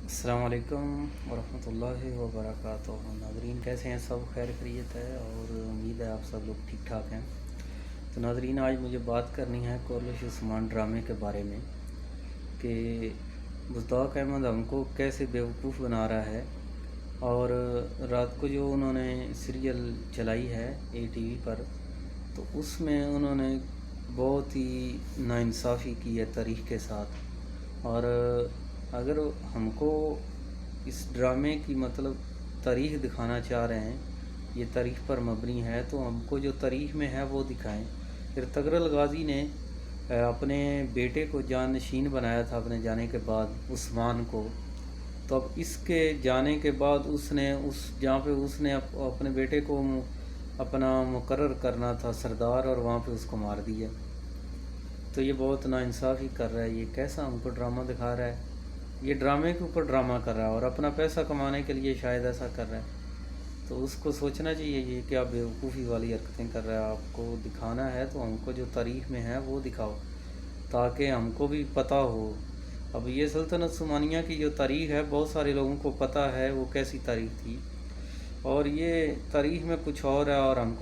السلام علیکم ورحمۃ اللہ وبرکاتہ۔ ناظرین کیسے ہیں؟ سب خیر خیریت ہے اور امید ہے آپ سب لوگ ٹھیک ٹھاک ہیں۔ تو ناظرین آج مجھے بات کرنی ہے کورلش عثمان ڈرامے کے بارے میں کہ مصداق احمد ہم کو کیسے بیوقوف بنا رہا ہے، اور رات کو جو انہوں نے سیریل چلائی ہے اے ٹی وی پر، تو اس میں انہوں نے بہت ہی ناانصافی کی ہے تاریخ کے ساتھ۔ اور اگر ہم کو اس ڈرامے کی تاریخ دکھانا چاہ رہے ہیں، یہ تاریخ پر مبنی ہے، تو ہم کو جو تاریخ میں ہے وہ دکھائیں۔ ارطغرل غازی نے اپنے بیٹے کو جانشین بنایا تھا اپنے جانے کے بعد، عثمان کو۔ تو اب اس کے جانے کے بعد اس نے جہاں پہ اس نے اپنے بیٹے کو اپنا مقرر کرنا تھا سردار، اور وہاں پہ اس کو مار دیا۔ تو یہ بہت ناانصافی کر رہا ہے، یہ کیسا ہم کو ڈرامہ دکھا رہا ہے؟ یہ ڈرامے کے اوپر ڈرامہ کر رہا ہے اور اپنا پیسہ کمانے کے لیے شاید ایسا کر رہا ہے۔ تو اس کو سوچنا چاہیے یہ کہ آپ بیوقوفی والی حرکتیں کر رہا ہے۔ آپ کو دکھانا ہے تو ہم کو جو تاریخ میں ہے وہ دکھاؤ تاکہ ہم کو بھی پتہ ہو۔ اب یہ سلطنت عثمانیہ کی جو تاریخ ہے بہت سارے لوگوں کو پتہ ہے وہ کیسی تاریخ تھی، اور یہ تاریخ میں کچھ اور ہے، اور ہم کو